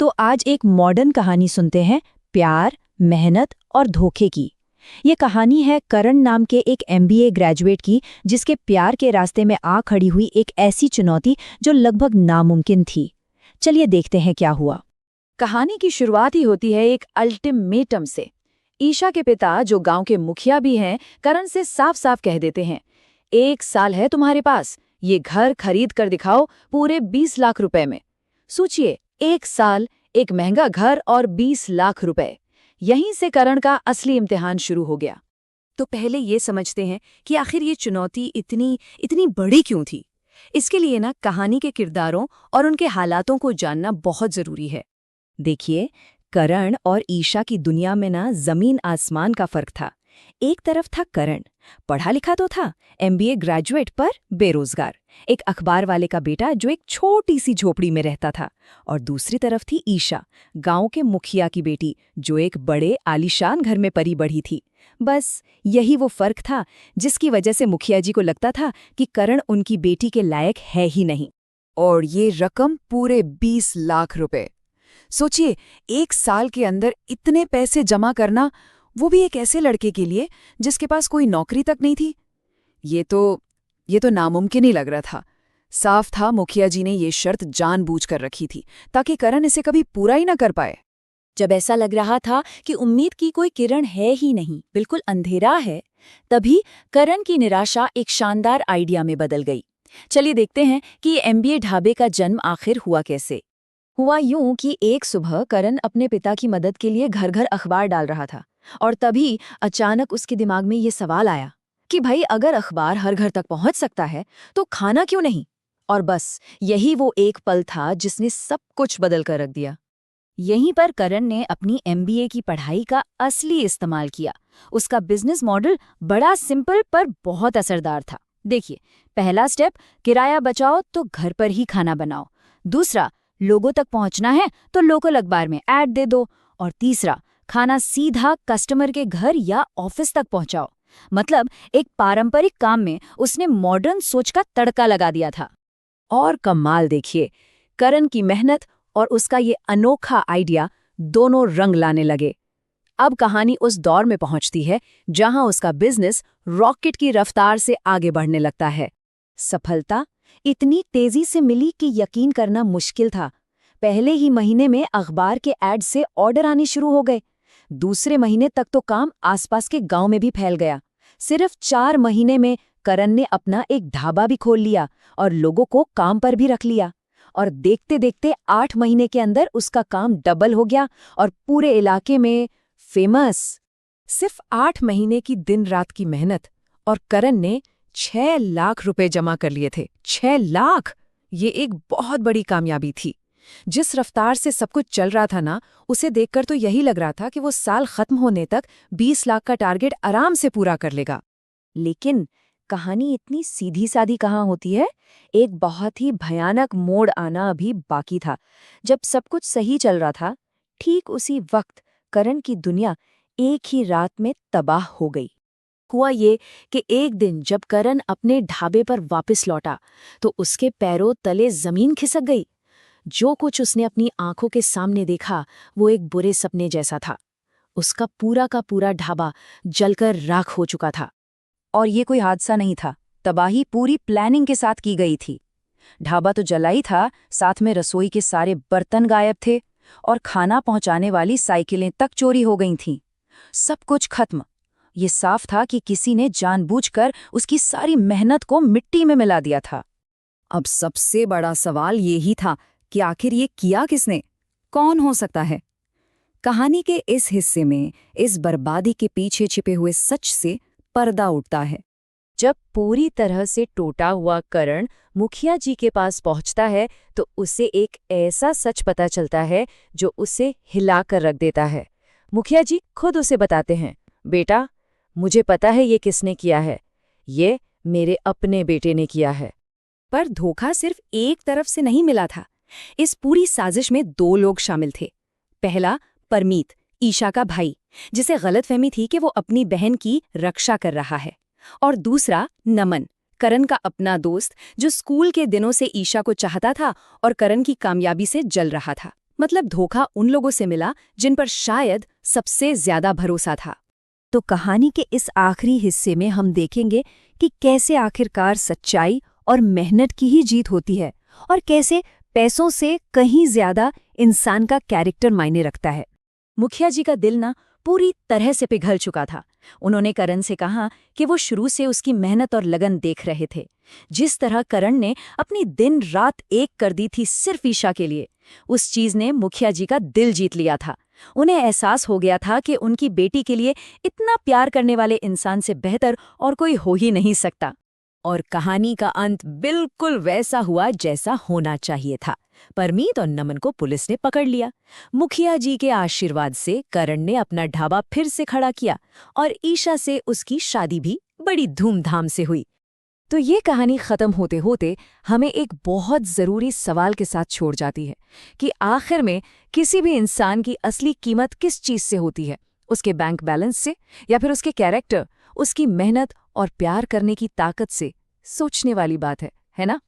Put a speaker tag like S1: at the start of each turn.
S1: तो आज एक मॉडर्न कहानी सुनते हैं, प्यार, मेहनत और धोखे की। ये कहानी है करण नाम के एक एमबीए ग्रेजुएट की, जिसके प्यार के रास्ते में आ खड़ी हुई एक ऐसी चुनौती जो लगभग नामुमकिन थी। चलिए देखते हैं क्या हुआ।
S2: कहानी की शुरुआत ही होती है एक अल्टीमेटम से। ईशा के पिता, जो गांव के मुखिया भी हैं, करण से साफ साफ कह देते हैं, 1 साल है तुम्हारे पास, ये घर खरीद कर दिखाओ पूरे 20 लाख रुपए में। सोचिए, 1 साल, एक महंगा घर और 20 लाख रुपए। यहीं से करण का असली इम्तिहान शुरू हो गया।
S3: तो पहले ये समझते हैं कि आखिर ये चुनौती इतनी इतनी बड़ी क्यों थी। इसके लिए ना कहानी के किरदारों और उनके हालातों को जानना बहुत जरूरी है।
S1: देखिए, करण और ईशा की दुनिया में ना जमीन आसमान का फर्क था। एक तरफ था करण, पढ़ा लिखा तो था, एमबीए ग्रेजुएट पर बेरोजगार, एक अखबार वाले का बेटा जो एक छोटी सी झोपड़ी में रहता था। और दूसरी तरफ थी ईशा, गांव के मुखिया की बेटी, जो एक बड़े आलीशान घर में पली बढ़ी थी। बस यही वो फर्क था जिसकी वजह से मुखिया जी को लगता था कि करण उनकी बेटी के लायक है ही नहीं।
S2: और ये रकम पूरे 20 लाख रुपए। सोचिए, 1 साल के अंदर इतने पैसे जमा करना, वो भी एक ऐसे लड़के के लिए जिसके पास कोई नौकरी तक नहीं थी। ये तो नामुमकिन ही लग रहा था। साफ था मुखिया जी ने ये शर्त जानबूझकर रखी थी ताकि करण इसे कभी पूरा ही ना कर पाए।
S3: जब ऐसा लग रहा था कि उम्मीद की कोई किरण है ही नहीं, बिल्कुल अंधेरा है, तभी करण की निराशा एक शानदार आइडिया में बदल गई। चलिए देखते हैं कि ये एमबीए ढाबे का जन्म आखिर हुआ कैसे।
S1: हुआ यूं कि एक सुबह करण अपने पिता की मदद के लिए घर घर अखबार डाल रहा था, और तभी अचानक उसके दिमाग में ये सवाल आया कि भाई, अगर अखबार हर घर तक पहुंच सकता है तो खाना क्यों नहीं। और बस यही वो एक पल था जिसने सब कुछ बदल कर रख दिया। यहीं पर करण ने अपनी एमबीए की पढ़ाई का असली इस्तेमाल किया। उसका बिजनेस मॉडल बड़ा सिंपल पर बहुत असरदार था। देखिए, पहला स्टेप, किराया बचाओ तो घर पर ही खाना बनाओ। दूसरा, लोगों तक पहुंचना है तो लोकल अखबार में ऐड दे दो। और तीसरा, खाना सीधा कस्टमर के घर या ऑफिस तक पहुंचाओ। मतलब एक पारंपरिक काम में उसने मॉडर्न सोच का तड़का लगा दिया था। और कमाल देखिए, करण की मेहनत और उसका ये अनोखा आइडिया दोनों रंग लाने लगे। अब कहानी उस दौर में पहुंचती है जहां उसका बिजनेस रॉकेट की रफ्तार से आगे बढ़ने लगता है। सफलता इतनी तेजी से मिली कि यकीन करना मुश्किल था। पहले ही महीने में अखबार के एड से ऑर्डर आने शुरू हो गए। दूसरे महीने तक तो काम आसपास के गांव में भी फैल गया। सिर्फ 4 महीने में करण ने अपना एक ढाबा भी खोल लिया और लोगों को काम पर भी रख लिया। और देखते देखते 8 महीने के अंदर उसका काम डबल हो गया और पूरे इलाके में फेमस।
S2: सिर्फ 8 महीने की दिन रात की मेहनत और करण ने 6 लाख रुपए जमा कर लिए थे। 6 लाख! ये एक बहुत बड़ी कामयाबी थी। जिस रफ्तार से सब कुछ चल रहा था ना, उसे देखकर तो यही लग रहा था कि वो साल खत्म होने तक 20 लाख का टारगेट आराम से पूरा कर लेगा।
S1: लेकिन कहानी इतनी सीधी सादी कहाँ होती है। एक बहुत ही भयानक मोड़ आना अभी बाकी था। जब सब कुछ सही चल रहा था, ठीक उसी वक्त करण की दुनिया एक ही रात में तबाह हो गई। हुआ ये कि एक दिन जब करण अपने ढाबे पर वापस लौटा तो उसके पैरों तले जमीन खिसक गई। जो कुछ उसने अपनी आंखों के सामने देखा वो एक बुरे सपने जैसा था। उसका पूरा का पूरा ढाबा जलकर राख हो चुका था। और ये कोई हादसा नहीं था, तबाही पूरी प्लानिंग के साथ की गई थी। ढाबा तो जला ही था, साथ में रसोई के सारे बर्तन गायब थे और खाना पहुंचाने वाली साइकिलें तक चोरी हो गई थीं। सब कुछ खत्म। ये साफ था कि किसी ने जानबूझकर उसकी सारी मेहनत को मिट्टी में मिला दिया था।
S3: अब सबसे बड़ा सवाल ये ही था कि आखिर ये किया किसने, कौन हो सकता है। कहानी के इस हिस्से में इस बर्बादी के पीछे छिपे हुए सच से पर्दा उठता है।
S1: जब पूरी तरह से टूटा हुआ करण मुखिया जी के पास पहुंचता है तो उसे एक ऐसा सच पता चलता है जो उसे हिला कर रख देता है। मुखिया जी खुद उसे बताते हैं, बेटा, मुझे पता है ये किसने किया है, ये मेरे अपने बेटे ने किया है।
S3: पर धोखा सिर्फ एक तरफ से नहीं मिला था। इस पूरी साजिश में 2 लोग शामिल थे। पहला, परमीत, ईशा का भाई, जिसे गलतफहमी थी कि वो अपनी बहन की रक्षा कर रहा है। और दूसरा, नमन, करण का अपना दोस्त, जो स्कूल के दिनों से ईशा को चाहता था और करण की कामयाबी से जल रहा था। मतलब धोखा उन लोगों से मिला जिन पर शायद सबसे ज्यादा भरोसा था।
S4: तो कहानी के इस आखिरी हिस्से में हम देखेंगे कि कैसे आखिरकार सच्चाई और मेहनत की ही जीत होती है और कैसे पैसों से कहीं ज्यादा इंसान का कैरेक्टर मायने रखता है।
S2: मुखिया जी का दिल ना पूरी तरह से पिघल चुका था। उन्होंने करण से कहा कि वो शुरू से उसकी मेहनत और लगन देख रहे थे। जिस तरह करण ने अपनी दिन रात एक कर दी थी सिर्फ ईशा के लिए, उस चीज ने मुखिया जी का दिल जीत लिया था। उन्हें एहसास हो गया था कि उनकी बेटी के लिए इतना प्यार करने वाले इंसान से बेहतर और कोई हो ही नहीं सकता।
S1: और कहानी का अंत बिल्कुल वैसा हुआ जैसा होना चाहिए था। परमीत और नमन को पुलिस ने पकड़ लिया। मुखिया जी के आशीर्वाद से करण ने अपना ढाबा फिर से खड़ा किया और ईशा से उसकी शादी भी बड़ी धूमधाम से हुई।
S2: तो ये कहानी खत्म होते होते हमें एक बहुत ज़रूरी सवाल के साथ छोड़ जाती है कि आखिर में किसी भी इंसान की असली कीमत किस चीज़ से होती है, उसके बैंक बैलेंस से या फिर उसके कैरेक्टर, उसकी मेहनत और प्यार करने की ताकत से। सोचने वाली बात है ना?